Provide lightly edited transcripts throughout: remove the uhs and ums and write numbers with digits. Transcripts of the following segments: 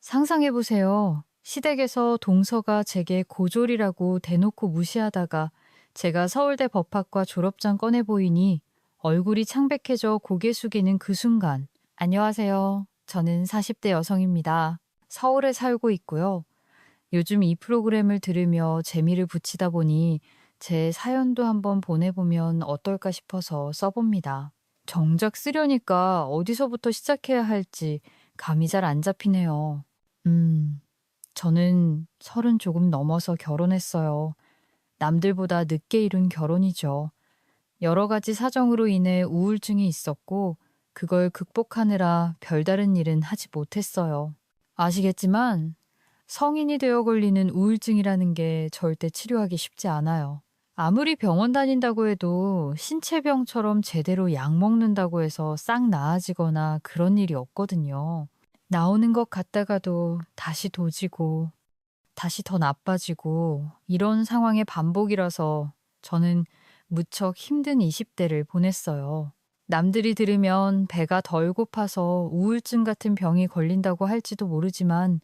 상상해보세요. 시댁에서 동서가 제게 고졸이라고 대놓고 무시하다가 제가 서울대 법학과 졸업장 꺼내 보이니 얼굴이 창백해져 고개 숙이는 그 순간. 안녕하세요. 저는 40대 여성입니다. 서울에 살고 있고요. 요즘 이 프로그램을 들으며 재미를 붙이다 보니 제 사연도 한번 보내보면 어떨까 싶어서 써봅니다. 정작 쓰려니까 어디서부터 시작해야 할지 감이 잘 안 잡히네요. 음, 저는 30 조금 넘어서 결혼했어요. 남들보다 늦게 이룬 결혼이죠. 여러 가지 사정으로 인해 우울증이 있었고, 그걸 극복하느라 별다른 일은 하지 못했어요. 아시겠지만, 성인이 되어 걸리는 우울증이라는 게 절대 치료하기 쉽지 않아요. 아무리 병원 다닌다고 해도 신체병처럼 제대로 약 먹는다고 해서 싹 나아지거나 그런 일이 없거든요. 나오는 것 같다가도 다시 도지고, 다시 더 나빠지고, 이런 상황의 반복이라서 저는 무척 힘든 20대를 보냈어요. 남들이 들으면 배가 덜 고파서 우울증 같은 병이 걸린다고 할지도 모르지만,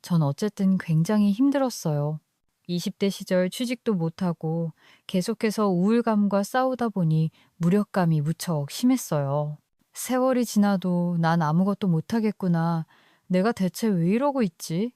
전 어쨌든 굉장히 힘들었어요. 20대 시절 취직도 못하고 계속해서 우울감과 싸우다 보니 무력감이 무척 심했어요. 세월이 지나도 난 아무것도 못하겠구나. 내가 대체 왜 이러고 있지?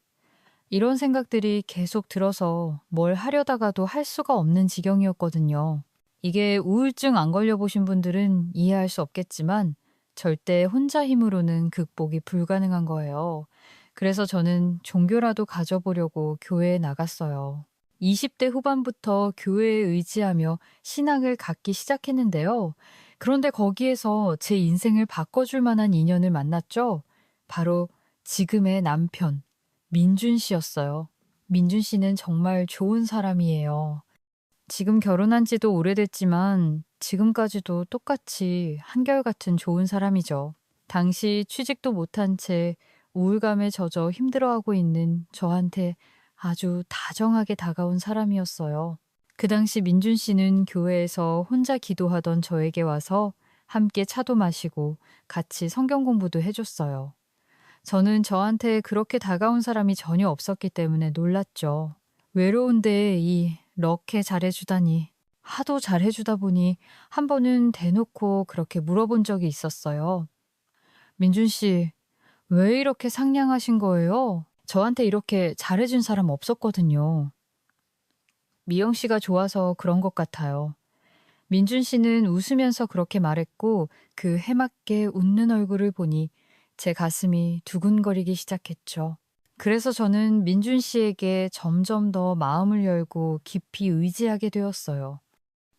이런 생각들이 계속 들어서 뭘 하려다가도 할 수가 없는 지경이었거든요. 이게 우울증 안 걸려보신 분들은 이해할 수 없겠지만 절대 혼자 힘으로는 극복이 불가능한 거예요. 그래서 저는 종교라도 가져보려고 교회에 나갔어요. 20대 후반부터 교회에 의지하며 신앙을 갖기 시작했는데요. 그런데 거기에서 제 인생을 바꿔줄 만한 인연을 만났죠. 바로 지금의 남편, 민준 씨였어요. 민준 씨는 정말 좋은 사람이에요. 지금 결혼한 지도 오래됐지만 지금까지도 똑같이 한결같은 좋은 사람이죠. 당시 취직도 못한 채 우울감에 젖어 힘들어하고 있는 저한테 아주 다정하게 다가온 사람이었어요. 그 당시 민준 씨는 교회에서 혼자 기도하던 저에게 와서 함께 차도 마시고 같이 성경 공부도 해줬어요. 저는 저한테 그렇게 다가온 사람이 전혀 없었기 때문에 놀랐죠. 외로운데 이렇게 잘해주다니. 하도 잘해주다 보니 한 번은 대놓고 그렇게 물어본 적이 있었어요. 민준 씨, 왜 이렇게 상냥하신 거예요? 저한테 이렇게 잘해준 사람 없었거든요. 미영 씨가 좋아서 그런 것 같아요. 민준 씨는 웃으면서 그렇게 말했고 그 해맑게 웃는 얼굴을 보니 제 가슴이 두근거리기 시작했죠. 그래서 저는 민준 씨에게 점점 더 마음을 열고 깊이 의지하게 되었어요.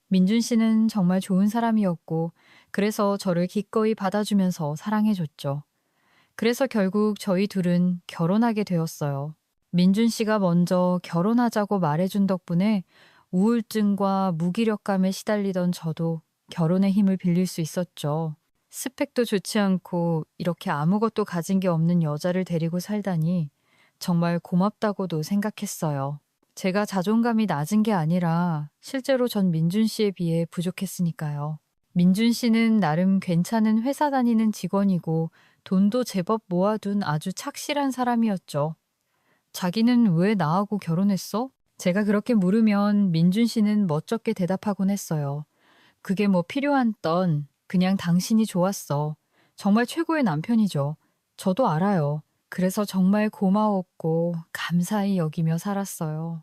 민준 씨는 정말 좋은 사람이었고 그래서 저를 기꺼이 받아주면서 사랑해줬죠. 그래서 결국 저희 둘은 결혼하게 되었어요. 민준 씨가 먼저 결혼하자고 말해준 덕분에 우울증과 무기력감에 시달리던 저도 결혼의 힘을 빌릴 수 있었죠. 스펙도 좋지 않고 이렇게 아무것도 가진 게 없는 여자를 데리고 살다니 정말 고맙다고도 생각했어요. 제가 자존감이 낮은 게 아니라 실제로 전 민준 씨에 비해 부족했으니까요. 민준 씨는 나름 괜찮은 회사 다니는 직원이고 돈도 제법 모아둔 아주 착실한 사람이었죠. 자기는 왜 나하고 결혼했어? 제가 그렇게 물으면 민준 씨는 멋쩍게 대답하곤 했어요. 그게 뭐 필요한 던 그냥 당신이 좋았어. 정말 최고의 남편이죠. 저도 알아요. 그래서 정말 고마웠고 감사히 여기며 살았어요.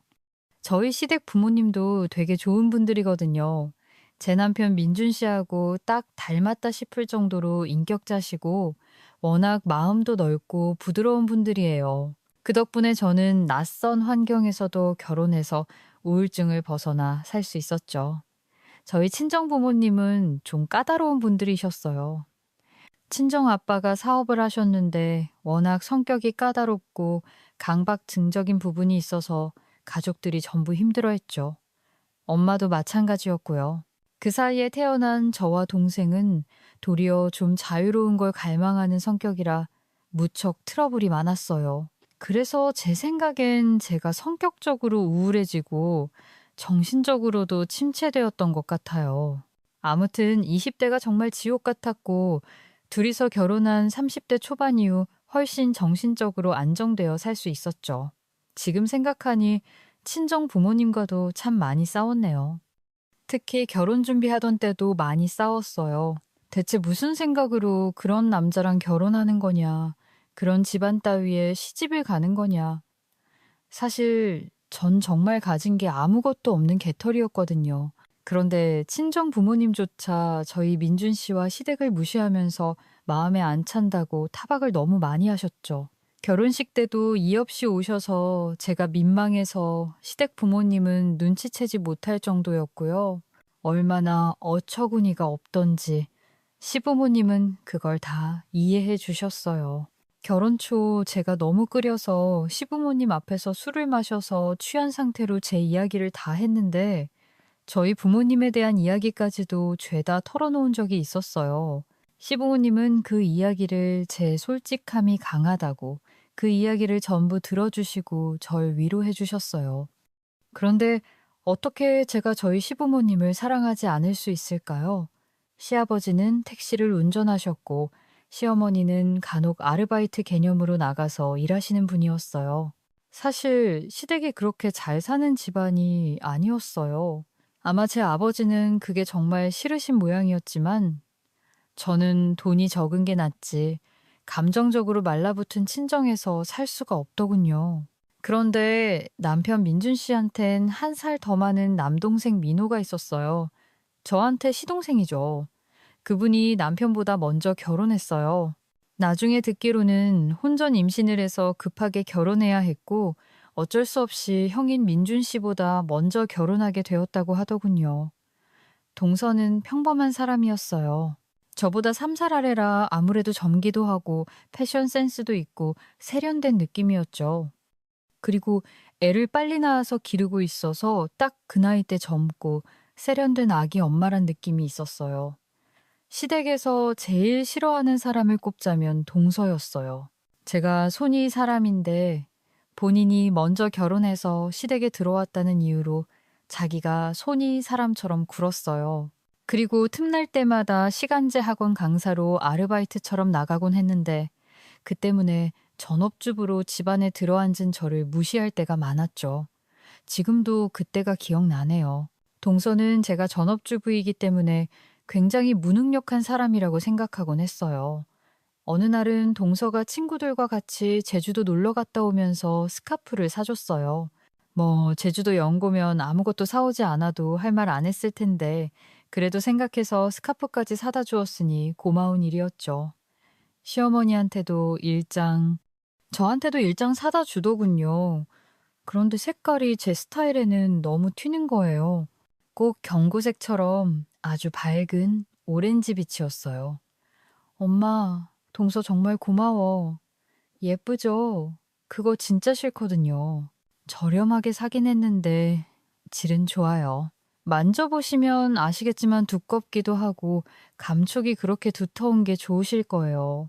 저희 시댁 부모님도 되게 좋은 분들이거든요. 제 남편 민준 씨하고 딱 닮았다 싶을 정도로 인격자시고 워낙 마음도 넓고 부드러운 분들이에요. 그 덕분에 저는 낯선 환경에서도 결혼해서 우울증을 벗어나 살 수 있었죠. 저희 친정 부모님은 좀 까다로운 분들이셨어요. 친정 아빠가 사업을 하셨는데 워낙 성격이 까다롭고 강박증적인 부분이 있어서 가족들이 전부 힘들어했죠. 엄마도 마찬가지였고요. 그 사이에 태어난 저와 동생은 도리어 좀 자유로운 걸 갈망하는 성격이라 무척 트러블이 많았어요. 그래서 제 생각엔 제가 성격적으로 우울해지고 정신적으로도 침체되었던 것 같아요. 아무튼 20대가 정말 지옥 같았고 둘이서 결혼한 30대 초반 이후 훨씬 정신적으로 안정되어 살 수 있었죠. 지금 생각하니 친정 부모님과도 참 많이 싸웠네요. 특히 결혼 준비하던 때도 많이 싸웠어요. 대체 무슨 생각으로 그런 남자랑 결혼하는 거냐, 그런 집안 따위에 시집을 가는 거냐. 사실 전 정말 가진 게 아무것도 없는 개털이었거든요. 그런데 친정 부모님조차 저희 민준 씨와 시댁을 무시하면서 마음에 안 찬다고 타박을 너무 많이 하셨죠. 결혼식 때도 이의 없이 오셔서 제가 민망해서 시댁 부모님은 눈치채지 못할 정도였고요. 얼마나 어처구니가 없던지 시부모님은 그걸 다 이해해 주셨어요. 결혼 초 제가 너무 끓여서 시부모님 앞에서 술을 마셔서 취한 상태로 제 이야기를 다 했는데 저희 부모님에 대한 이야기까지도 죄다 털어놓은 적이 있었어요. 시부모님은 그 이야기를 제 솔직함이 강하다고 그 이야기를 전부 들어주시고 절 위로해 주셨어요. 그런데 어떻게 제가 저희 시부모님을 사랑하지 않을 수 있을까요? 시아버지는 택시를 운전하셨고 시어머니는 간혹 아르바이트 개념으로 나가서 일하시는 분이었어요. 사실 시댁이 그렇게 잘 사는 집안이 아니었어요. 아마 제 아버지는 그게 정말 싫으신 모양이었지만 저는 돈이 적은 게 낫지 감정적으로 말라붙은 친정에서 살 수가 없더군요. 그런데 남편 민준 씨한텐 한 살 더 많은 남동생 민호가 있었어요. 저한테 시동생이죠. 그분이 남편보다 먼저 결혼했어요. 나중에 듣기로는 혼전 임신을 해서 급하게 결혼해야 했고 어쩔 수 없이 형인 민준 씨보다 먼저 결혼하게 되었다고 하더군요. 동서는 평범한 사람이었어요. 저보다 3살 아래라 아무래도 젊기도 하고 패션 센스도 있고 세련된 느낌이었죠. 그리고 애를 빨리 낳아서 기르고 있어서 딱 그 나이 때 젊고 세련된 아기 엄마란 느낌이 있었어요. 시댁에서 제일 싫어하는 사람을 꼽자면 동서였어요. 제가 손이 사람인데 본인이 먼저 결혼해서 시댁에 들어왔다는 이유로 자기가 손이 사람처럼 굴었어요. 그리고 틈날 때마다 시간제 학원 강사로 아르바이트처럼 나가곤 했는데 그 때문에 전업주부로 집안에 들어앉은 저를 무시할 때가 많았죠. 지금도 그때가 기억나네요. 동서는 제가 전업주부이기 때문에 굉장히 무능력한 사람이라고 생각하곤 했어요. 어느 날은 동서가 친구들과 같이 제주도 놀러 갔다 오면서 스카프를 사줬어요. 뭐, 제주도 연고면 아무것도 사오지 않아도 할 말 안 했을 텐데, 그래도 생각해서 스카프까지 사다 주었으니 고마운 일이었죠. 시어머니한테도 일장, 저한테도 일장 사다 주더군요. 그런데 색깔이 제 스타일에는 너무 튀는 거예요. 꼭 경고색처럼 아주 밝은 오렌지 빛이었어요. 엄마, 동서 정말 고마워. 예쁘죠? 그거 진짜 싫거든요. 저렴하게 사긴 했는데 질은 좋아요. 만져보시면 아시겠지만 두껍기도 하고 감촉이 그렇게 두터운 게 좋으실 거예요.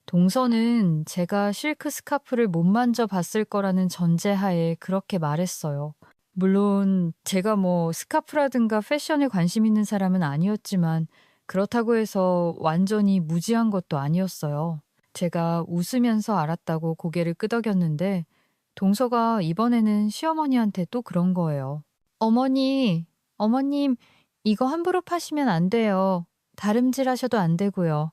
동서는 제가 실크 스카프를 못 만져봤을 거라는 전제하에 그렇게 말했어요. 물론 제가 뭐 스카프라든가 패션에 관심 있는 사람은 아니었지만 그렇다고 해서 완전히 무지한 것도 아니었어요. 제가 웃으면서 알았다고 고개를 끄덕였는데 동서가 이번에는 시어머니한테 또 그런 거예요. 어머니, 어머님, 이거 함부로 파시면 안 돼요. 다름질 하셔도 안 되고요.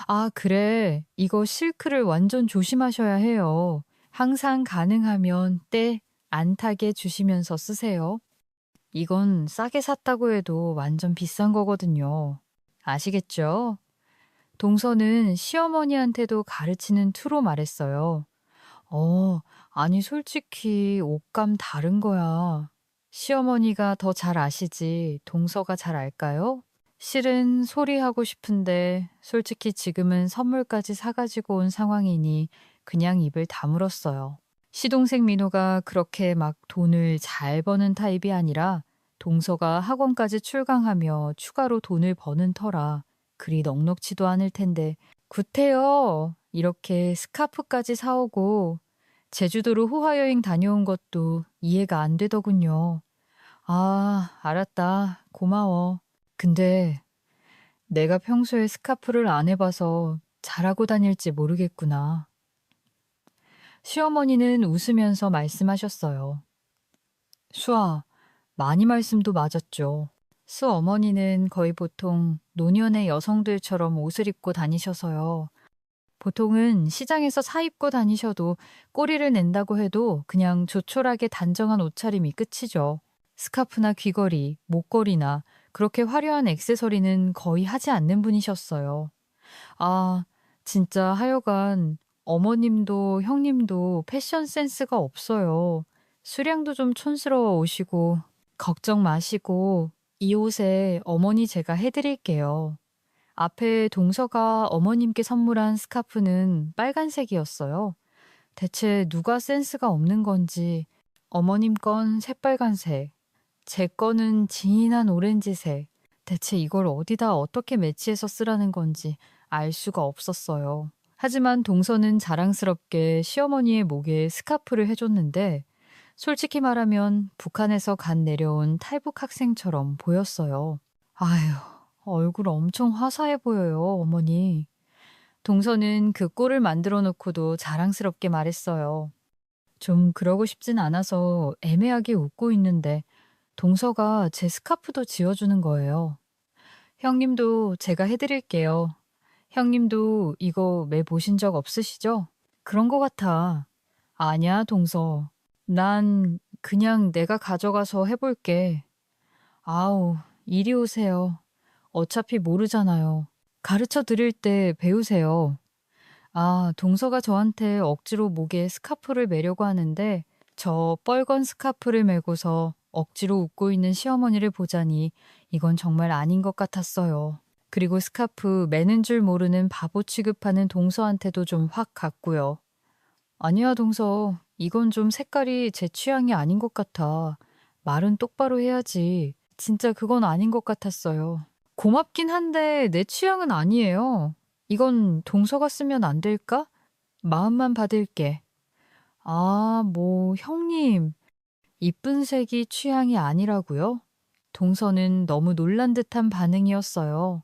아, 그래. 이거 실크를 완전 조심하셔야 해요. 항상 가능하면 때 안 타게 주시면서 쓰세요. 이건 싸게 샀다고 해도 완전 비싼 거거든요. 아시겠죠? 동서는 시어머니한테도 가르치는 투로 말했어요. 어, 아니 솔직히 옷감 다른 거야. 시어머니가 더 잘 아시지 동서가 잘 알까요? 실은 소리하고 싶은데 솔직히 지금은 선물까지 사가지고 온 상황이니 그냥 입을 다물었어요. 시동생 민호가 그렇게 막 돈을 잘 버는 타입이 아니라 동서가 학원까지 출강하며 추가로 돈을 버는 터라 그리 넉넉지도 않을 텐데 구태여 이렇게 스카프까지 사오고 제주도로 호화여행 다녀온 것도 이해가 안 되더군요. 아, 알았다. 고마워. 근데 내가 평소에 스카프를 안 해봐서 잘하고 다닐지 모르겠구나. 시어머니는 웃으면서 말씀하셨어요. 수아, 많이 말씀도 맞았죠. 수 어머니는 거의 보통 노년의 여성들처럼 옷을 입고 다니셔서요. 보통은 시장에서 사 입고 다니셔도 꼬리를 낸다고 해도 그냥 조촐하게 단정한 옷차림이 끝이죠. 스카프나 귀걸이, 목걸이나 그렇게 화려한 액세서리는 거의 하지 않는 분이셨어요. 아, 진짜 하여간 어머님도 형님도 패션 센스가 없어요. 수량도 좀 촌스러워 오시고 걱정 마시고 이 옷에 어머니 제가 해드릴게요. 앞에 동서가 어머님께 선물한 스카프는 빨간색이었어요. 대체 누가 센스가 없는 건지 어머님 건 새빨간색, 제 거는 진한 오렌지색. 대체 이걸 어디다 어떻게 매치해서 쓰라는 건지 알 수가 없었어요. 하지만 동서는 자랑스럽게 시어머니의 목에 스카프를 해줬는데 솔직히 말하면 북한에서 갓 내려온 탈북 학생처럼 보였어요. 아휴, 얼굴 엄청 화사해 보여요, 어머니. 동서는 그 꼴을 만들어 놓고도 자랑스럽게 말했어요. 좀 그러고 싶진 않아서 애매하게 웃고 있는데 동서가 제 스카프도 지어주는 거예요. 형님도 제가 해드릴게요. 형님도 이거 매 보신 적 없으시죠? 그런 거 같아. 아니야, 동서. 난 그냥 내가 가져가서 해볼게. 아우, 이리 오세요. 어차피 모르잖아요. 가르쳐 드릴 때 배우세요. 아, 동서가 저한테 억지로 목에 스카프를 매려고 하는데 저 뻘건 스카프를 메고서 억지로 웃고 있는 시어머니를 보자니 이건 정말 아닌 것 같았어요. 그리고 스카프 매는 줄 모르는 바보 취급하는 동서한테도 좀 확 갔고요. 아니야, 동서. 이건 좀 색깔이 제 취향이 아닌 것 같아. 말은 똑바로 해야지. 진짜 그건 아닌 것 같았어요. 고맙긴 한데 내 취향은 아니에요. 이건 동서가 쓰면 안 될까? 마음만 받을게. 아, 뭐, 형님. 이쁜 색이 취향이 아니라고요? 동서는 너무 놀란 듯한 반응이었어요.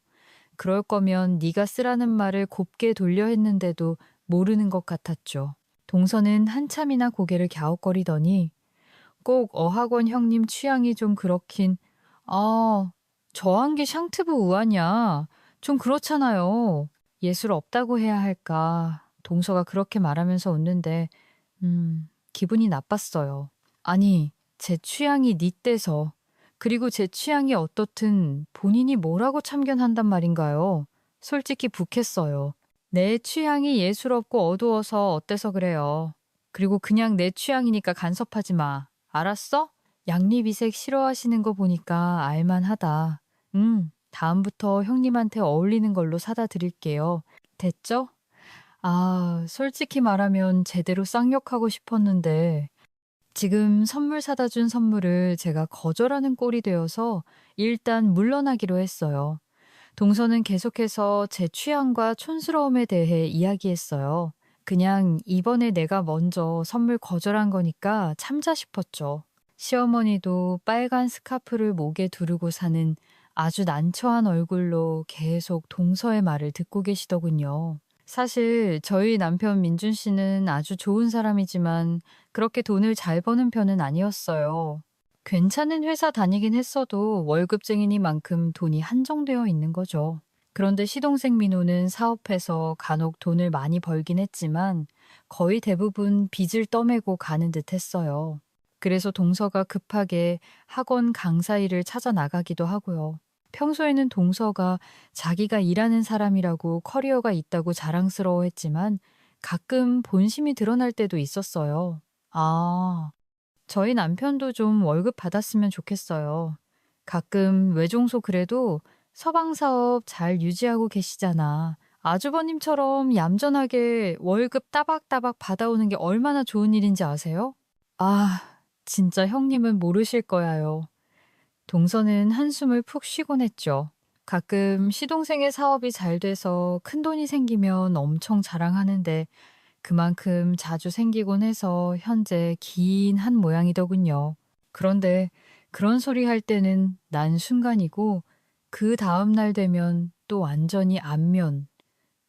그럴 거면 네가 쓰라는 말을 곱게 돌려 했는데도 모르는 것 같았죠. 동서는 한참이나 고개를 갸웃거리더니 꼭 어학원 형님 취향이 좀 그렇긴. 아, 저한게 샹트브 우아냐. 좀 그렇잖아요. 예술 없다고 해야 할까. 동서가 그렇게 말하면서 웃는데 기분이 나빴어요. 아니, 제 취향이 니 떼서 그리고 제 취향이 어떻든 본인이 뭐라고 참견한단 말인가요? 솔직히 북했어요. 내 취향이 예술 없고 어두워서 어때서 그래요. 그리고 그냥 내 취향이니까 간섭하지 마. 알았어? 양립이색 싫어하시는 거 보니까 알만하다. 다음부터 형님한테 어울리는 걸로 사다 드릴게요. 됐죠? 아, 솔직히 말하면 제대로 쌍욕하고 싶었는데 지금 선물 사다 준 선물을 제가 거절하는 꼴이 되어서 일단 물러나기로 했어요. 동서는 계속해서 제 취향과 촌스러움에 대해 이야기했어요. 그냥 이번에 내가 먼저 선물 거절한 거니까 참자 싶었죠. 시어머니도 빨간 스카프를 목에 두르고 사는 아주 난처한 얼굴로 계속 동서의 말을 듣고 계시더군요. 사실 저희 남편 민준 씨는 아주 좋은 사람이지만 그렇게 돈을 잘 버는 편은 아니었어요. 괜찮은 회사 다니긴 했어도 월급쟁이니만큼 돈이 한정되어 있는 거죠. 그런데 시동생 민호는 사업해서 간혹 돈을 많이 벌긴 했지만 거의 대부분 빚을 떠매고 가는 듯 했어요. 그래서 동서가 급하게 학원 강사 일을 찾아 나가기도 하고요. 평소에는 동서가 자기가 일하는 사람이라고 커리어가 있다고 자랑스러워했지만 가끔 본심이 드러날 때도 있었어요. 아, 저희 남편도 좀 월급 받았으면 좋겠어요. 가끔 외종소 그래도 서방 사업 잘 유지하고 계시잖아. 아주버님처럼 얌전하게 월급 따박따박 받아오는 게 얼마나 좋은 일인지 아세요? 아, 진짜 형님은 모르실 거야요. 동서는 한숨을 푹 쉬곤 했죠. 가끔 시동생의 사업이 잘 돼서 큰돈이 생기면 엄청 자랑하는데 그만큼 자주 생기곤 해서 현재 긴 한 모양이더군요. 그런데 그런 소리 할 때는 난 순간이고 그 다음 날 되면 또 완전히 안면,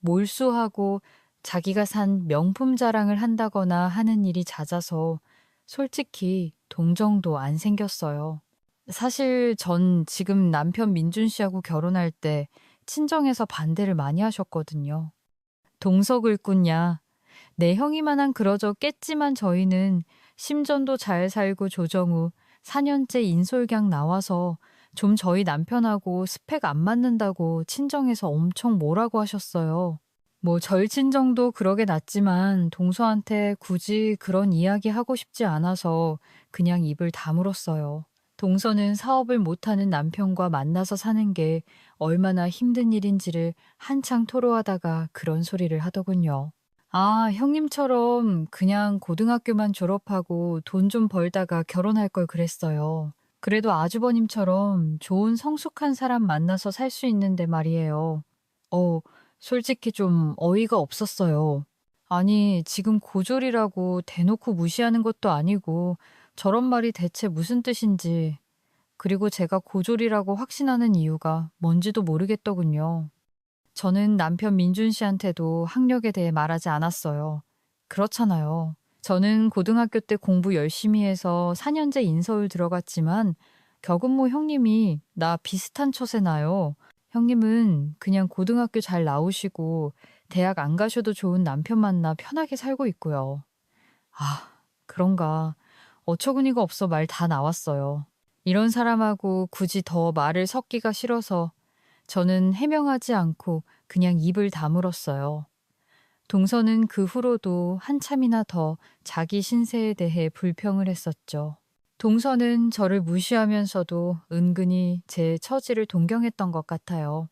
몰수하고 자기가 산 명품 자랑을 한다거나 하는 일이 잦아서 솔직히 동정도 안 생겼어요. 사실 전 지금 남편 민준 씨하고 결혼할 때 친정에서 반대를 많이 하셨거든요. 동석을 꾼냐? 내 형이만한 그러저 깼지만 저희는 심전도 잘 살고 조정 후 4년째 인솔경 나와서 좀 저희 남편하고 스펙 안 맞는다고 친정에서 엄청 뭐라고 하셨어요. 뭐 절친정도 그러게 났지만 동서한테 굳이 그런 이야기 하고 싶지 않아서 그냥 입을 다물었어요. 동서는 사업을 못하는 남편과 만나서 사는 게 얼마나 힘든 일인지를 한창 토로하다가 그런 소리를 하더군요. 아, 형님처럼 그냥 고등학교만 졸업하고 돈 좀 벌다가 결혼할 걸 그랬어요. 그래도 아주버님처럼 좋은 성숙한 사람 만나서 살 수 있는데 말이에요. 어, 솔직히 좀 어이가 없었어요. 아니, 지금 고졸이라고 대놓고 무시하는 것도 아니고 저런 말이 대체 무슨 뜻인지, 그리고 제가 고졸이라고 확신하는 이유가 뭔지도 모르겠더군요. 저는 남편 민준 씨한테도 학력에 대해 말하지 않았어요. 그렇잖아요. 저는 고등학교 때 공부 열심히 해서 4년제 인서울 들어갔지만 격은모 형님이 나 비슷한 처세 나요. 형님은 그냥 고등학교 잘 나오시고 대학 안 가셔도 좋은 남편 만나 편하게 살고 있고요. 아, 그런가. 어처구니가 없어 말 다 나왔어요. 이런 사람하고 굳이 더 말을 섞기가 싫어서 저는 해명하지 않고 그냥 입을 다물었어요. 동서는 그 후로도 한참이나 더 자기 신세에 대해 불평을 했었죠. 동서는 저를 무시하면서도 은근히 제 처지를 동경했던 것 같아요.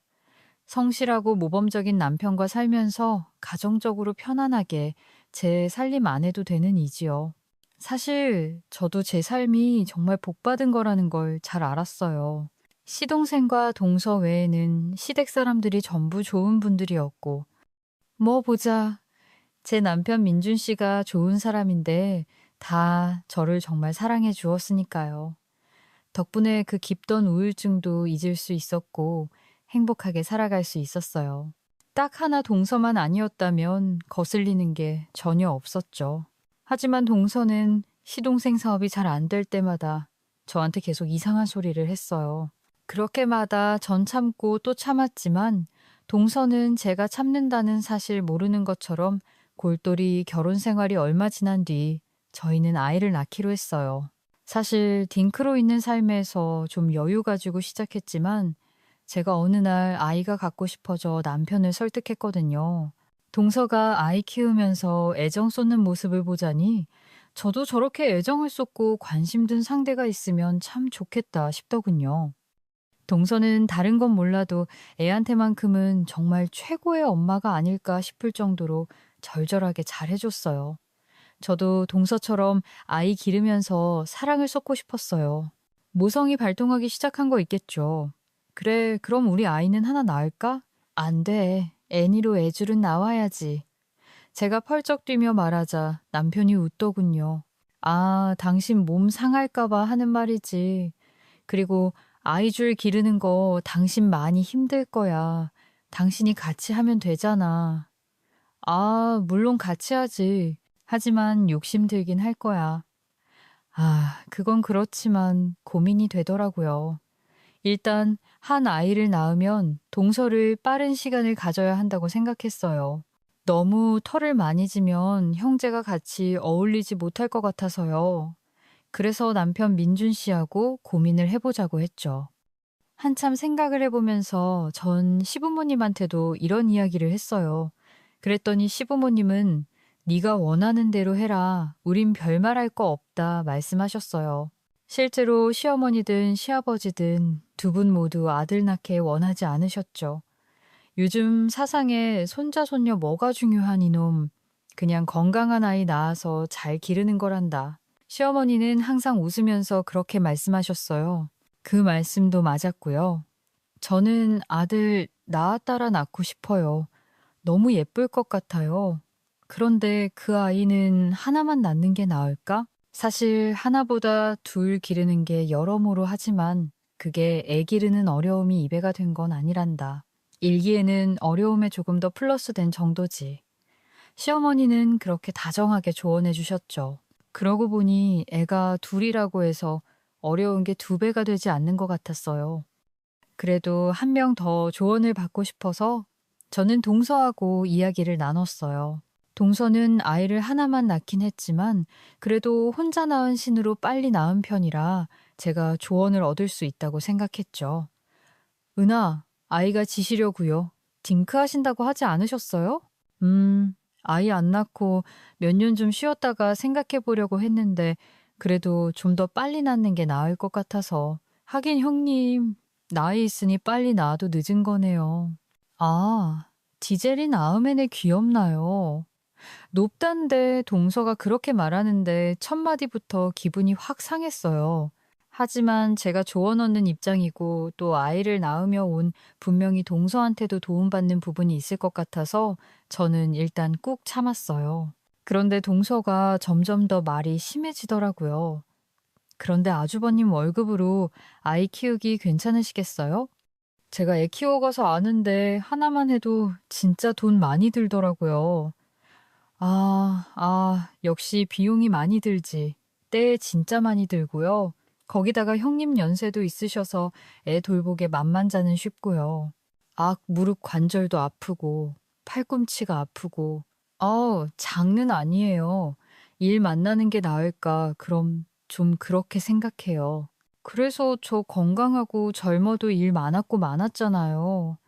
성실하고 모범적인 남편과 살면서 가정적으로 편안하게 제 살림 안 해도 되는 이지요. 사실 저도 제 삶이 정말 복받은 거라는 걸 잘 알았어요. 시동생과 동서 외에는 시댁 사람들이 전부 좋은 분들이었고, 뭐 보자. 제 남편 민준 씨가 좋은 사람인데 다 저를 정말 사랑해 주었으니까요. 덕분에 그 깊던 우울증도 잊을 수 있었고 행복하게 살아갈 수 있었어요. 딱 하나 동서만 아니었다면 거슬리는 게 전혀 없었죠. 하지만 동서는 시동생 사업이 잘 안 될 때마다 저한테 계속 이상한 소리를 했어요. 그렇게마다 전 참고 또 참았지만 동서는 제가 참는다는 사실 모르는 것처럼 골똘히 결혼 생활이 얼마 지난 뒤 저희는 아이를 낳기로 했어요. 사실 딩크로 있는 삶에서 좀 여유 가지고 시작했지만 제가 어느 날 아이가 갖고 싶어져 남편을 설득했거든요. 동서가 아이 키우면서 애정 쏟는 모습을 보자니 저도 저렇게 애정을 쏟고 관심 든 상대가 있으면 참 좋겠다 싶더군요. 동서는 다른 건 몰라도 애한테만큼은 정말 최고의 엄마가 아닐까 싶을 정도로 절절하게 잘해줬어요. 저도 동서처럼 아이 기르면서 사랑을 쏟고 싶었어요. 모성이 발동하기 시작한 거 있겠죠. 그래, 그럼 우리 아이는 하나 낳을까? 안 돼. 애니로 애줄은 나와야지. 제가 펄쩍 뛰며 말하자 남편이 웃더군요. 아, 당신 몸 상할까봐 하는 말이지. 그리고 아이줄 기르는 거 당신 많이 힘들 거야. 당신이 같이 하면 되잖아. 아, 물론 같이 하지. 하지만 욕심 들긴 할 거야. 아, 그건 그렇지만 고민이 되더라고요. 일단 한 아이를 낳으면 동서를 빠른 시간을 가져야 한다고 생각했어요. 너무 털을 많이 지면 형제가 같이 어울리지 못할 것 같아서요. 그래서 남편 민준 씨하고 고민을 해보자고 했죠. 한참 생각을 해보면서 전 시부모님한테도 이런 이야기를 했어요. 그랬더니 시부모님은 네가 원하는 대로 해라. 우린 별말할 거 없다 말씀하셨어요. 실제로 시어머니든 시아버지든 두 분 모두 아들 낳게 원하지 않으셨죠. 요즘 사상에 손자 손녀 뭐가 중요한 이놈. 그냥 건강한 아이 낳아서 잘 기르는 거란다. 시어머니는 항상 웃으면서 그렇게 말씀하셨어요. 그 말씀도 맞았고요. 저는 아들 낳았다라 낳고 싶어요. 너무 예쁠 것 같아요. 그런데 그 아이는 하나만 낳는 게 나을까? 사실 하나보다 둘 기르는 게 여러모로 하지만 그게 애 기르는 어려움이 2배가 된 건 아니란다. 일기에는 어려움에 조금 더 플러스 된 정도지. 시어머니는 그렇게 다정하게 조언해 주셨죠. 그러고 보니 애가 둘이라고 해서 어려운 게 두 배가 되지 않는 것 같았어요. 그래도 한 명 더 조언을 받고 싶어서 저는 동서하고 이야기를 나눴어요. 동서는 아이를 하나만 낳긴 했지만 그래도 혼자 낳은 신으로 빨리 낳은 편이라 제가 조언을 얻을 수 있다고 생각했죠. 은하, 아이가 지시려고요. 딩크 하신다고 하지 않으셨어요? 아이 안 낳고 몇 년 좀 쉬었다가 생각해 보려고 했는데 그래도 좀 더 빨리 낳는 게 나을 것 같아서. 하긴 형님, 나이 있으니 빨리 낳아도 늦은 거네요. 아, 디젤이 낳으면에 귀엽나요? 높단데 동서가 그렇게 말하는데 첫 마디부터 기분이 확 상했어요. 하지만 제가 조언 얻는 입장이고 또 아이를 낳으며 온 분명히 동서한테도 도움받는 부분이 있을 것 같아서 저는 일단 꾹 참았어요. 그런데 동서가 점점 더 말이 심해지더라고요. 그런데 아주버님 월급으로 아이 키우기 괜찮으시겠어요? 제가 애 키워가서 아는데 하나만 해도 진짜 돈 많이 들더라고요. 역시 비용이 많이 들지. 때 진짜 많이 들고요. 거기다가 형님 연세도 있으셔서 애 돌보기 만만자는 쉽고요. 무릎 관절도 아프고, 팔꿈치가 아프고. 장는 아니에요. 일 만나는 게 나을까, 그럼 좀 그렇게 생각해요. 그래서 저 건강하고 젊어도 일 많았고 많았잖아요.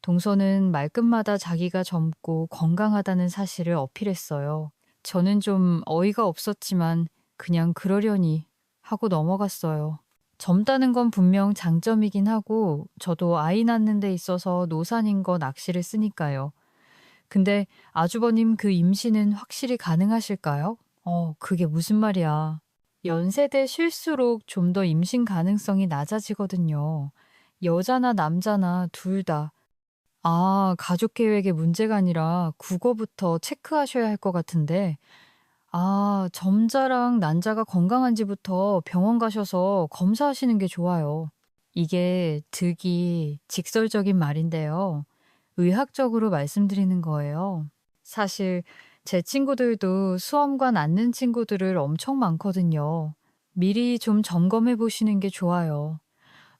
동서는 말끝마다 자기가 젊고 건강하다는 사실을 어필했어요. 저는 좀 어이가 없었지만 그냥 그러려니 하고 넘어갔어요. 젊다는 건 분명 장점이긴 하고 저도 아이 낳는 데 있어서 노산인 거 낚시를 쓰니까요. 근데 아주버님 그 임신은 확실히 가능하실까요? 그게 무슨 말이야. 연세대 쉴수록 좀 더 임신 가능성이 낮아지거든요. 여자나 남자나 둘 다. 가족 계획의 문제가 아니라 국어부터 체크하셔야 할 것 같은데. 점자랑 난자가 건강한지부터 병원 가셔서 검사하시는 게 좋아요. 이게 득이 직설적인 말인데요. 의학적으로 말씀드리는 거예요. 사실 제 친구들도 수험관 낳는 친구들을 엄청 많거든요. 미리 좀 점검해 보시는 게 좋아요.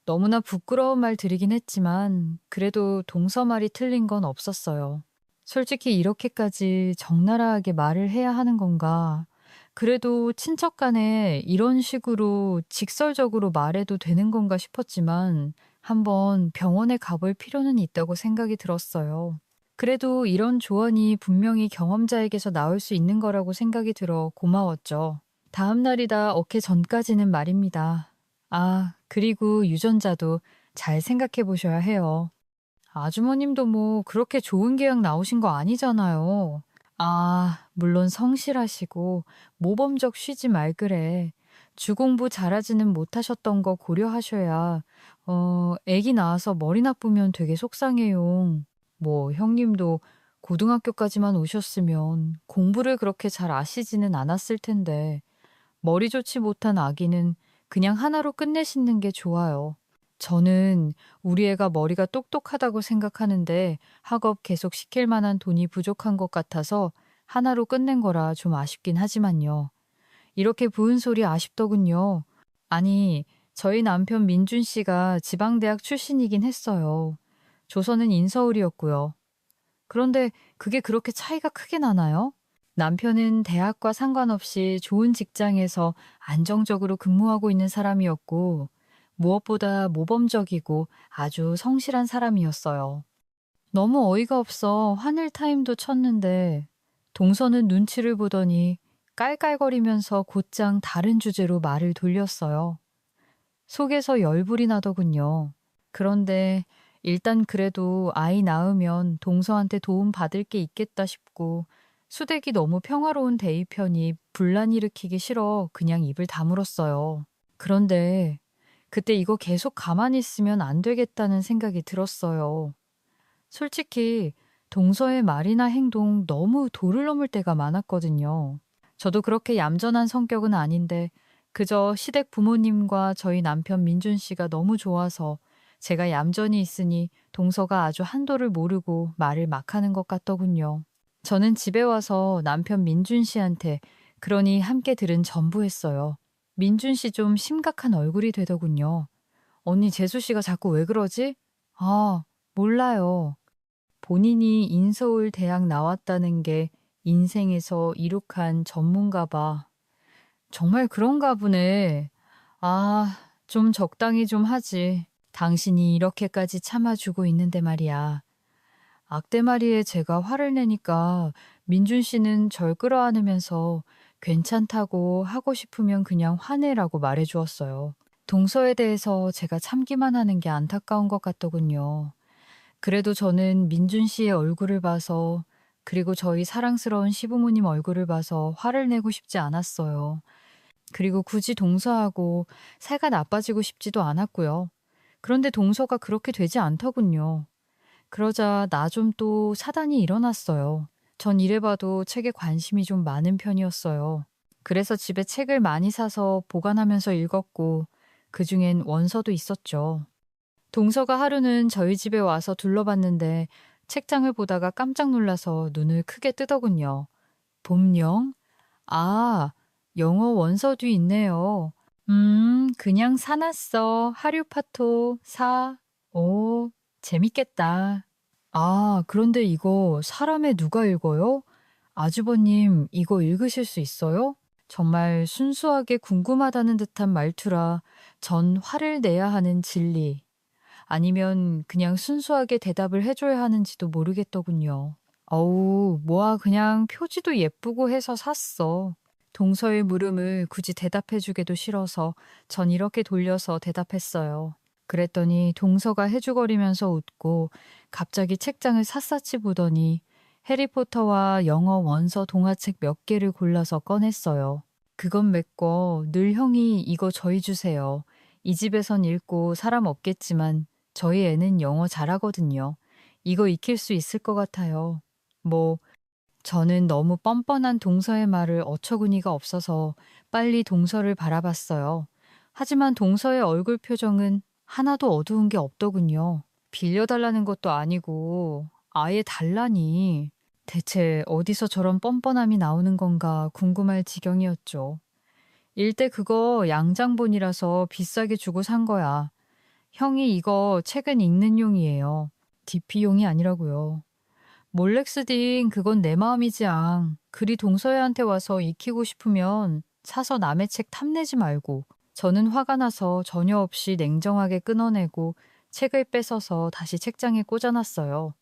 너무나 부끄러운 말 드리긴 했지만 그래도 동서 말이 틀린 건 없었어요. 솔직히 이렇게까지 적나라하게 말을 해야 하는 건가? 그래도 친척 간에 이런 식으로 직설적으로 말해도 되는 건가 싶었지만 한번 병원에 가볼 필요는 있다고 생각이 들었어요. 그래도 이런 조언이 분명히 경험자에게서 나올 수 있는 거라고 생각이 들어 고마웠죠. 다음 날이다 어깨 전까지는 말입니다. 그리고 유전자도 잘 생각해 보셔야 해요. 아주머님도 뭐 그렇게 좋은 계약 나오신 거 아니잖아요. 물론 성실하시고 모범적 쉬지 말 그래. 주공부 잘하지는 못하셨던 거 고려하셔야 애기 낳아서 머리 나쁘면 되게 속상해요. 뭐 형님도 고등학교까지만 오셨으면 공부를 그렇게 잘 아시지는 않았을 텐데 머리 좋지 못한 아기는 그냥 하나로 끝내시는 게 좋아요. 저는 우리 애가 머리가 똑똑하다고 생각하는데 학업 계속 시킬 만한 돈이 부족한 것 같아서 하나로 끝낸 거라 좀 아쉽긴 하지만요. 이렇게 부은 소리 아쉽더군요. 아니, 저희 남편 민준 씨가 지방대학 출신이긴 했어요. 조선은 인서울이었고요. 그런데 그게 그렇게 차이가 크게 나나요? 남편은 대학과 상관없이 좋은 직장에서 안정적으로 근무하고 있는 사람이었고, 무엇보다 모범적이고 아주 성실한 사람이었어요. 너무 어이가 없어 하늘 타임도 쳤는데, 동서는 눈치를 보더니 깔깔거리면서 곧장 다른 주제로 말을 돌렸어요. 속에서 열불이 나더군요. 그런데 일단 그래도 아이 낳으면 동서한테 도움 받을 게 있겠다 싶고 수댁이 너무 평화로운 대의편이 분란 일으키기 싫어 그냥 입을 다물었어요. 그런데 그때 이거 계속 가만히 있으면 안 되겠다는 생각이 들었어요. 솔직히 동서의 말이나 행동 너무 도를 넘을 때가 많았거든요. 저도 그렇게 얌전한 성격은 아닌데 그저 시댁 부모님과 저희 남편 민준 씨가 너무 좋아서 제가 얌전히 있으니 동서가 아주 한도를 모르고 말을 막 하는 것 같더군요. 저는 집에 와서 남편 민준 씨한테 그러니 함께 들은 전부했어요. 민준 씨 좀 심각한 얼굴이 되더군요. 언니 재수 씨가 자꾸 왜 그러지? 아, 몰라요. 본인이 인서울 대학 나왔다는 게 인생에서 이룩한 전문가 봐. 정말 그런가 보네. 아, 좀 적당히 좀 하지. 당신이 이렇게까지 참아주고 있는데 말이야. 악대마리에 제가 화를 내니까 민준 씨는 절 끌어안으면서 괜찮다고 하고 싶으면 그냥 화내라고 말해주었어요. 동서에 대해서 제가 참기만 하는 게 안타까운 것 같더군요. 그래도 저는 민준 씨의 얼굴을 봐서 그리고 저희 사랑스러운 시부모님 얼굴을 봐서 화를 내고 싶지 않았어요. 그리고 굳이 동서하고 사이가 나빠지고 싶지도 않았고요. 그런데 동서가 그렇게 되지 않더군요. 그러자 나 좀 또 사단이 일어났어요. 전 이래봐도 책에 관심이 좀 많은 편이었어요. 그래서 집에 책을 많이 사서 보관하면서 읽었고 그중엔 원서도 있었죠. 동서가 하루는 저희 집에 와서 둘러봤는데 책장을 보다가 깜짝 놀라서 눈을 크게 뜨더군요. 봄영? 아, 영어 원서도 있네요. 그냥 사놨어. 하류파토, 사. 오, 재밌겠다. 아, 그런데 이거 사람의 누가 읽어요? 아주버님, 이거 읽으실 수 있어요? 정말 순수하게 궁금하다는 듯한 말투라 전 화를 내야 하는 진리. 아니면 그냥 순수하게 대답을 해줘야 하는지도 모르겠더군요. 어우, 뭐야, 그냥 표지도 예쁘고 해서 샀어. 동서의 물음을 굳이 대답해주기도 싫어서 전 이렇게 돌려서 대답했어요. 그랬더니 동서가 해주거리면서 웃고 갑자기 책장을 샅샅이 보더니 해리포터와 영어 원서 동화책 몇 개를 골라서 꺼냈어요. 그건 맺고 늘 형이 이거 저희 주세요. 이 집에선 읽고 사람 없겠지만 저희 애는 영어 잘하거든요. 이거 익힐 수 있을 것 같아요. 뭐 저는 너무 뻔뻔한 동서의 말을 어처구니가 없어서 빨리 동서를 바라봤어요. 하지만 동서의 얼굴 표정은 하나도 어두운 게 없더군요. 빌려달라는 것도 아니고 아예 달라니. 대체 어디서 저런 뻔뻔함이 나오는 건가 궁금할 지경이었죠. 일대 그거 양장본이라서 비싸게 주고 산 거야. 형이 이거 책은 읽는 용이에요. DP용이 아니라고요. 몰렉스딩 그건 내 마음이지 앙. 글이 동서애한테 와서 익히고 싶으면 사서 남의 책 탐내지 말고. 저는 화가 나서 전혀 없이 냉정하게 끊어내고 책을 뺏어서 다시 책장에 꽂아놨어요.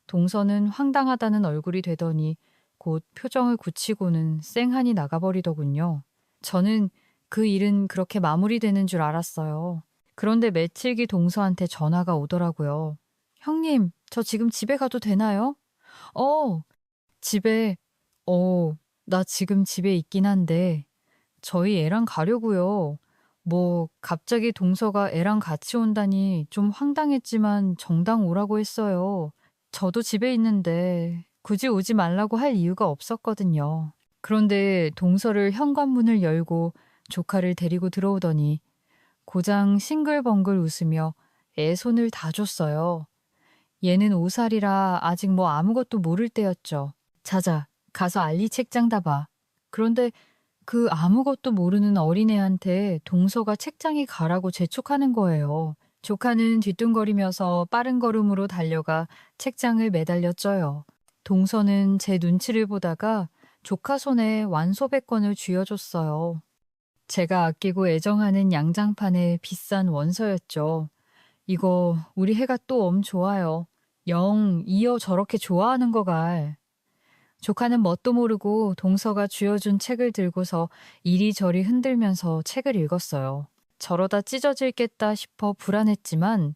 동서는 황당하다는 얼굴이 되더니 곧 표정을 굳히고는 쌩하니 나가버리더군요. 저는 그 일은 그렇게 마무리되는 줄 알았어요. 그런데 며칠 뒤 동서한테 전화가 오더라고요. 형님, 저 지금 집에 가도 되나요? 어, 집에, 나 지금 집에 있긴 한데, 저희 애랑 가려고요. 뭐, 갑자기 동서가 애랑 같이 온다니 좀 황당했지만 정당 오라고 했어요. 저도 집에 있는데, 굳이 오지 말라고 할 이유가 없었거든요. 그런데 동서를 현관문을 열고 조카를 데리고 들어오더니, 고장 싱글벙글 웃으며 애 손을 다 줬어요. 얘는 5살이라 아직 뭐 아무것도 모를 때였죠. 자자, 가서 알리 책장 다봐. 그런데 그 아무것도 모르는 어린애한테 동서가 책장에 가라고 재촉하는 거예요. 조카는 뒤뚱거리면서 빠른 걸음으로 달려가 책장을 매달려 쪄요. 동서는 제 눈치를 보다가 조카 손에 완소백권을 쥐어줬어요. 제가 아끼고 애정하는 양장판의 비싼 원서였죠. 이거 우리 해가 또 엄 좋아요. 영 이어 저렇게 좋아하는 거갈. 조카는 뭣도 모르고 동서가 쥐어준 책을 들고서 이리저리 흔들면서 책을 읽었어요. 저러다 찢어질겠다 싶어 불안했지만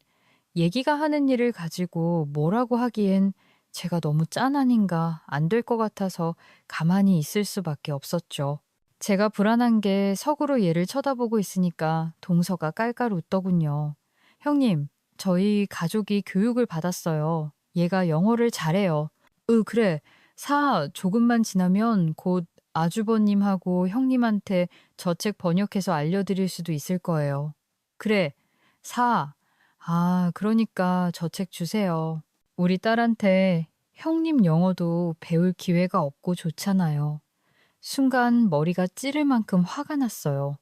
얘기가 하는 일을 가지고 뭐라고 하기엔 제가 너무 짠 아닌가 안 될 것 같아서 가만히 있을 수밖에 없었죠. 제가 불안한 게 석으로 얘를 쳐다보고 있으니까 동서가 깔깔 웃더군요. 형님, 저희 가족이 교육을 받았어요. 얘가 영어를 잘해요. 그래. 조금만 지나면 곧 아주버님하고 형님한테 저 책 번역해서 알려드릴 수도 있을 거예요. 그래. 그러니까 저 책 주세요. 우리 딸한테 형님 영어도 배울 기회가 없고 좋잖아요. 순간 머리가 찌를 만큼 화가 났어요.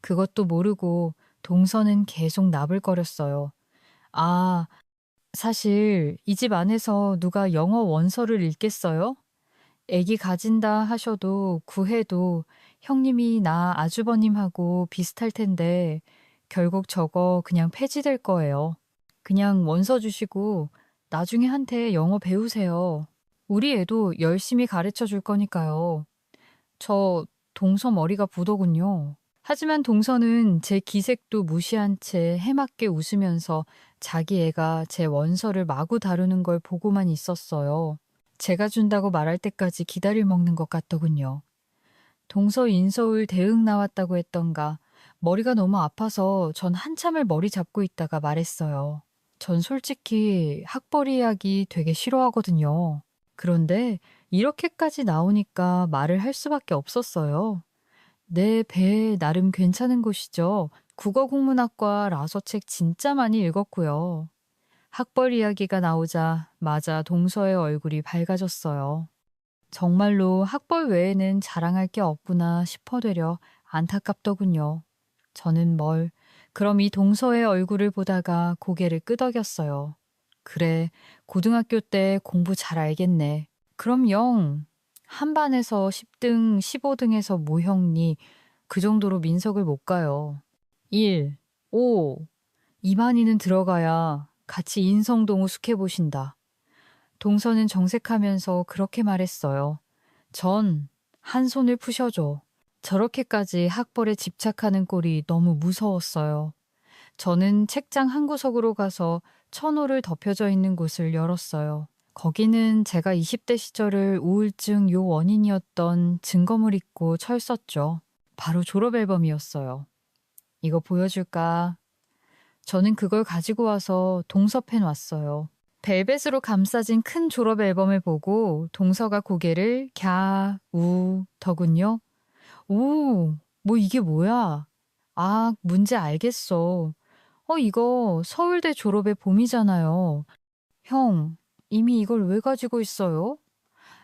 그것도 모르고 동서는 계속 나불거렸어요. 아, 사실 이 집 안에서 누가 영어 원서를 읽겠어요? 애기 가진다 하셔도 구해도 형님이 나 아주버님하고 비슷할 텐데 결국 저거 그냥 폐지될 거예요. 그냥 원서 주시고 나중에 한테 영어 배우세요. 우리 애도 열심히 가르쳐 줄 거니까요. 저 동서 머리가 부더군요. 하지만 동서는 제 기색도 무시한 채 해맑게 웃으면서 자기 애가 제 원서를 마구 다루는 걸 보고만 있었어요. 제가 준다고 말할 때까지 기다릴 먹는 것 같더군요. 동서 인서울 대응 나왔다고 했던가 머리가 너무 아파서 전 한참을 머리 잡고 있다가 말했어요. 전 솔직히 학벌 이야기 되게 싫어하거든요. 그런데 이렇게까지 나오니까 말을 할 수밖에 없었어요. 내 배 나름 괜찮은 곳이죠. 국어국문학과 라서책 진짜 많이 읽었고요. 학벌 이야기가 나오자 맞아 동서의 얼굴이 밝아졌어요. 정말로 학벌 외에는 자랑할 게 없구나 싶어되려 안타깝더군요. 저는 그럼 이 동서의 얼굴을 보다가 고개를 끄덕였어요. 그래, 고등학교 때 공부 잘 알겠네. 그럼 한 반에서 10등, 15등에서 모형니, 그 정도로 민석을 못 가요. 1, 5, 이만희는 들어가야 같이 인성동우 숙해보신다. 동서는 정색하면서 그렇게 말했어요. 전 한 손을 푸셔줘. 저렇게까지 학벌에 집착하는 꼴이 너무 무서웠어요. 저는 책장 한 구석으로 가서 천호를 덮여져 있는 곳을 열었어요. 거기는 제가 20대 시절을 우울증 요 원인이었던 증거물 있고 철 썼죠. 바로 졸업 앨범이었어요. 이거 보여줄까? 저는 그걸 가지고 와서 동서펜 왔어요. 벨벳으로 감싸진 큰 졸업 앨범을 보고 동서가 고개를 더군요. 오, 뭐 이게 뭐야? 아, 문제 알겠어. 이거 서울대 졸업의 봄이잖아요. 형, 이미 이걸 왜 가지고 있어요?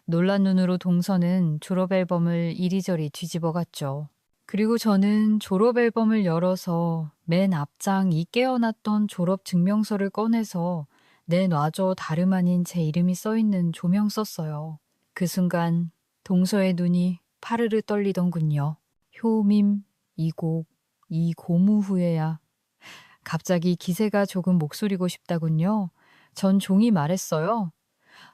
놀란 눈으로 동서는 졸업 앨범을 이리저리 뒤집어 갔죠. 그리고 저는 졸업 앨범을 열어서 맨 앞장 이 깨어났던 졸업 증명서를 꺼내서 내놔줘 다름 아닌 제 이름이 써 있는 조명 썼어요. 그 순간 동서의 눈이 파르르 떨리던군요. 효밈, 이곡, 이 고무 후에야. 갑자기 기세가 조금 목소리고 싶다군요. 전 종이 말했어요.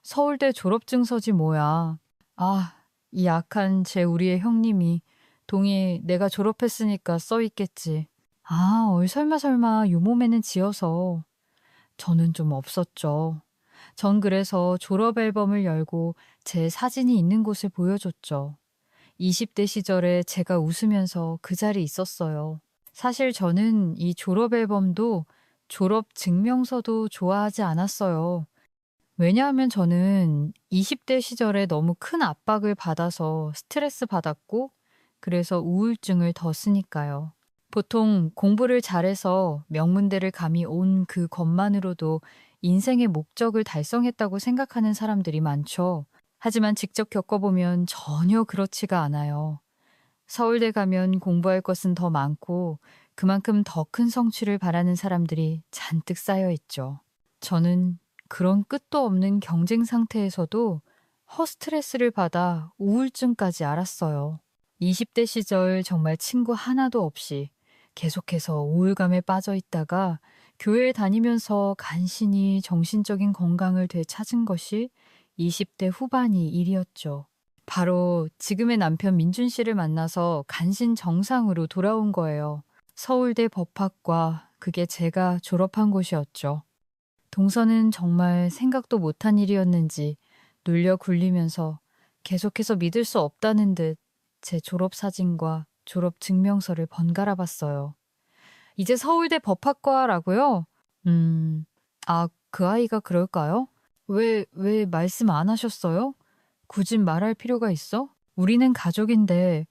서울대 졸업증서지 뭐야. 아, 이 악한 우리의 형님이 동의에 내가 졸업했으니까 써 있겠지. 아, 설마 요 몸에는 지어서. 저는 좀 없었죠. 전 그래서 졸업 앨범을 열고 제 사진이 있는 곳을 보여줬죠. 20대 시절에 제가 웃으면서 그 자리에 있었어요. 사실 저는 이 졸업 앨범도 졸업 증명서도 좋아하지 않았어요. 왜냐하면 저는 20대 시절에 너무 큰 압박을 받아서 스트레스 받았고, 그래서 우울증을 더 쓰니까요. 보통 공부를 잘해서 명문대를 감히 온 그 것만으로도 인생의 목적을 달성했다고 생각하는 사람들이 많죠. 하지만 직접 겪어보면 전혀 그렇지가 않아요. 서울대 가면 공부할 것은 더 많고 그만큼 더 큰 성취를 바라는 사람들이 잔뜩 쌓여 있죠. 저는 그런 끝도 없는 경쟁 상태에서도 허스트레스를 받아 우울증까지 앓았어요. 20대 시절 정말 친구 하나도 없이 계속해서 우울감에 빠져 있다가 교회에 다니면서 간신히 정신적인 건강을 되찾은 것이 20대 후반이 일이었죠. 바로 지금의 남편 민준 씨를 만나서 간신 정상으로 돌아온 거예요. 서울대 법학과, 그게 제가 졸업한 곳이었죠. 동서는 정말 생각도 못한 일이었는지 눌려 굴리면서 계속해서 믿을 수 없다는 듯 제 졸업 사진과 졸업 증명서를 번갈아 봤어요. 이제 서울대 법학과라고요? 그 아이가 그럴까요? 왜 말씀 안 하셨어요? 굳이 말할 필요가 있어? 우리는 가족인데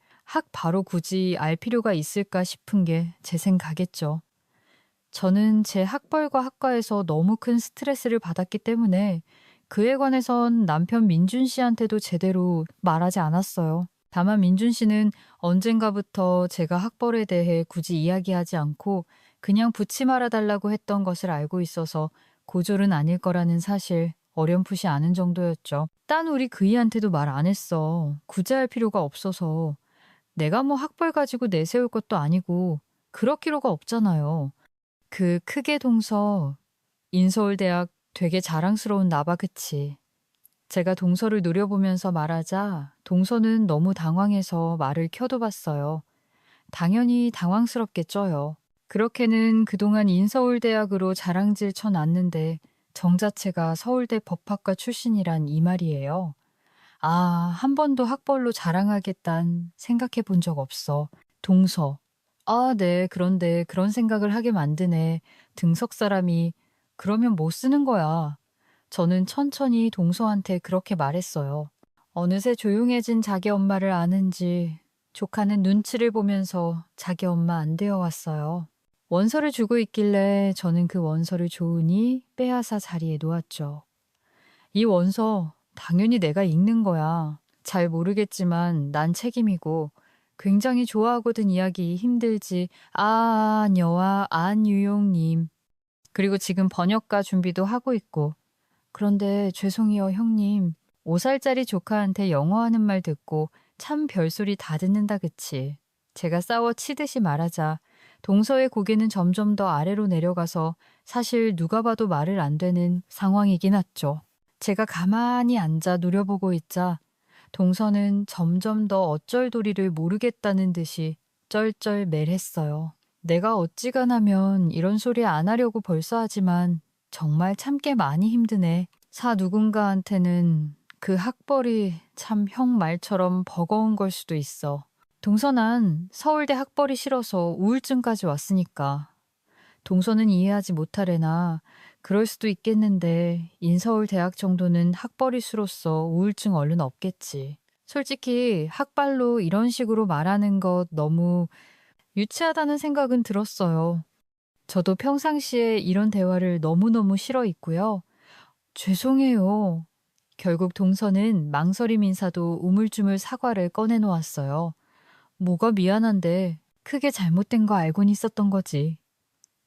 바로 굳이 알 필요가 있을까 싶은 게 제 생각이겠죠. 저는 제 학벌과 학과에서 너무 큰 스트레스를 받았기 때문에 그에 관해선 남편 민준 씨한테도 제대로 말하지 않았어요. 다만 민준 씨는 언젠가부터 제가 학벌에 대해 굳이 이야기하지 않고 그냥 붙이 말아달라고 했던 것을 알고 있어서 고졸은 아닐 거라는 사실 어렴풋이 아는 정도였죠. 딴 우리 그이한테도 말 안 했어. 굳이 할 필요가 없어서. 내가 뭐 학벌 가지고 내세울 것도 아니고 그럴 필요가 없잖아요. 그 크게 동서 인서울대학 되게 자랑스러운 나봐 그치. 제가 동서를 노려보면서 말하자 동서는 너무 당황해서 말을 켜도 봤어요. 당연히 당황스럽겠죠요. 그렇게는 그동안 인서울대학으로 자랑질 쳐놨는데 정자체가 서울대 법학과 출신이란 이 말이에요. 아, 한 번도 학벌로 자랑하겠단 생각해 본 적 없어. 동서. 아, 네. 그런데 그런 생각을 하게 만드네. 등석 사람이. 그러면 못 쓰는 거야. 저는 천천히 동서한테 그렇게 말했어요. 어느새 조용해진 자기 엄마를 아는지 조카는 눈치를 보면서 자기 엄마 안 되어 왔어요. 원서를 주고 있길래 저는 그 원서를 조으니 빼앗아 자리에 놓았죠. 이 원서 당연히 내가 읽는 거야. 잘 모르겠지만 난 책임이고 굉장히 좋아하거든 이야기 힘들지. 안여와 안유용님. 그리고 지금 번역가 준비도 하고 있고. 그런데 죄송해요 형님. 5살짜리 조카한테 영어하는 말 듣고 참 별소리 다 듣는다 그치. 제가 싸워 치듯이 말하자 동서의 고개는 점점 더 아래로 내려가서 사실 누가 봐도 말을 안 되는 상황이긴 했죠. 제가 가만히 앉아 노려보고 있자 동서는 점점 더 어쩔 도리를 모르겠다는 듯이 쩔쩔맬했어요. 내가 어찌가나면 이런 소리 안 하려고 벌써 하지만 정말 참기 많이 힘드네. 누군가한테는 그 학벌이 참 형 말처럼 버거운 걸 수도 있어. 동서난 서울대 학벌이 싫어서 우울증까지 왔으니까. 동서는 이해하지 못하려나 그럴 수도 있겠는데 인서울 대학 정도는 학벌이수로서 우울증 얼른 없겠지. 솔직히 학발로 이런 식으로 말하는 것 너무 유치하다는 생각은 들었어요. 저도 평상시에 이런 대화를 너무너무 싫어했고요. 죄송해요. 결국 동서는 망설임 인사도 우물쭈물 사과를 꺼내놓았어요. 뭐가 미안한데 크게 잘못된 거 알고는 있었던 거지.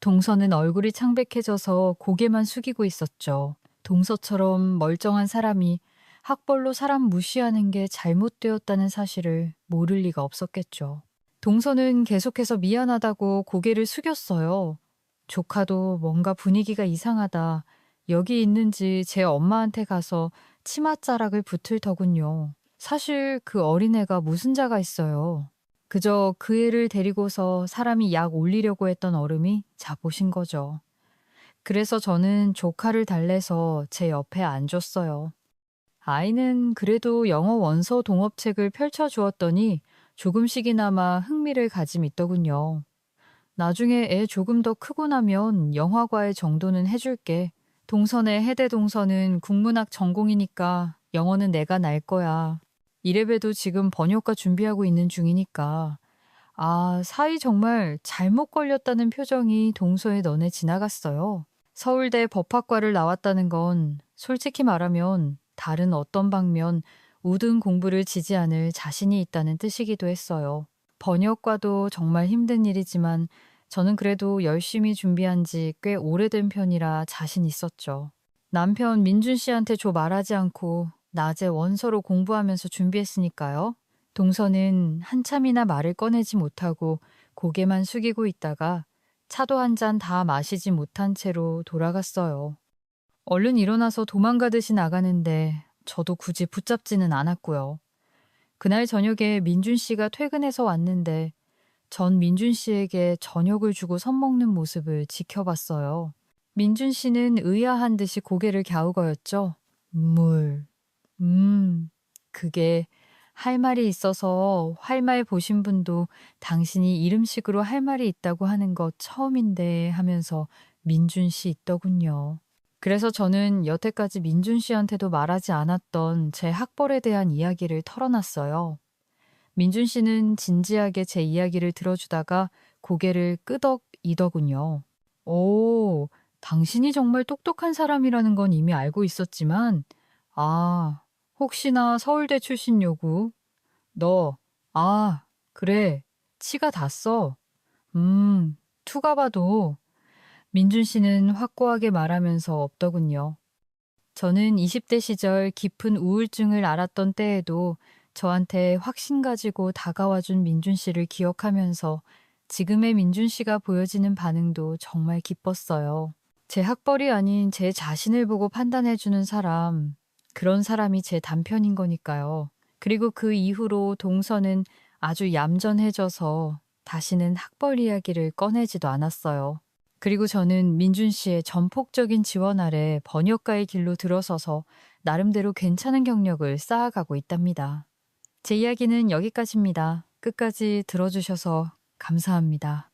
동서는 얼굴이 창백해져서 고개만 숙이고 있었죠. 동서처럼 멀쩡한 사람이 학벌로 사람 무시하는 게 잘못되었다는 사실을 모를 리가 없었겠죠. 동서는 계속해서 미안하다고 고개를 숙였어요. 조카도 뭔가 분위기가 이상하다. 여기 있는지 제 엄마한테 가서 치맛자락을 붙을 더군요. 사실 그 어린애가 무슨 자가 있어요. 그저 그 애를 데리고서 사람이 약 올리려고 했던 어름이 자보신 거죠. 그래서 저는 조카를 달래서 제 옆에 앉았어요. 아이는 그래도 영어 원서 동업책을 펼쳐주었더니 조금씩이나마 흥미를 가짐 있더군요. 나중에 애 조금 더 크고 나면 영화과의 정도는 해줄게. 동선의 해대 동서는 국문학 전공이니까 영어는 내가 날 거야. 이래봬도 지금 번역가 준비하고 있는 중이니까. 아, 사이 정말 잘못 걸렸다는 표정이 동서의 눈에 지나갔어요. 서울대 법학과를 나왔다는 건 솔직히 말하면 다른 어떤 방면 우등 공부를 지지 않을 자신이 있다는 뜻이기도 했어요. 번역과도 정말 힘든 일이지만 저는 그래도 열심히 준비한 지 꽤 오래된 편이라 자신 있었죠. 남편 민준 씨한테 말하지 않고 낮에 원서로 공부하면서 준비했으니까요. 동서는 한참이나 말을 꺼내지 못하고 고개만 숙이고 있다가 차도 한 잔 다 마시지 못한 채로 돌아갔어요. 얼른 일어나서 도망가듯이 나가는데 저도 굳이 붙잡지는 않았고요. 그날 저녁에 민준 씨가 퇴근해서 왔는데 전 민준 씨에게 저녁을 주고 선먹는 모습을 지켜봤어요. 민준 씨는 의아한 듯이 고개를 갸우거렸죠. 그게 할 말이 있어서 활말 보신 분도 당신이 이름식으로 할 말이 있다고 하는 것 처음인데 하면서 민준 씨 있더군요. 그래서 저는 여태까지 민준 씨한테도 말하지 않았던 제 학벌에 대한 이야기를 털어놨어요. 민준 씨는 진지하게 제 이야기를 들어주다가 고개를 끄덕이더군요. 오, 당신이 정말 똑똑한 사람이라는 건 이미 알고 있었지만, 아, 혹시나 서울대 출신료고? 너, 아, 그래, 치가 닿았어. 투가 봐도 민준 씨는 확고하게 말하면서 없더군요. 저는 20대 시절 깊은 우울증을 앓았던 때에도 저한테 확신 가지고 다가와준 민준 씨를 기억하면서 지금의 민준 씨가 보여지는 반응도 정말 기뻤어요. 제 학벌이 아닌 제 자신을 보고 판단해주는 사람, 그런 사람이 제 단편인 거니까요. 그리고 그 이후로 동서는 아주 얌전해져서 다시는 학벌 이야기를 꺼내지도 않았어요. 그리고 저는 민준 씨의 전폭적인 지원 아래 번역가의 길로 들어서서 나름대로 괜찮은 경력을 쌓아가고 있답니다. 제 이야기는 여기까지입니다. 끝까지 들어주셔서 감사합니다.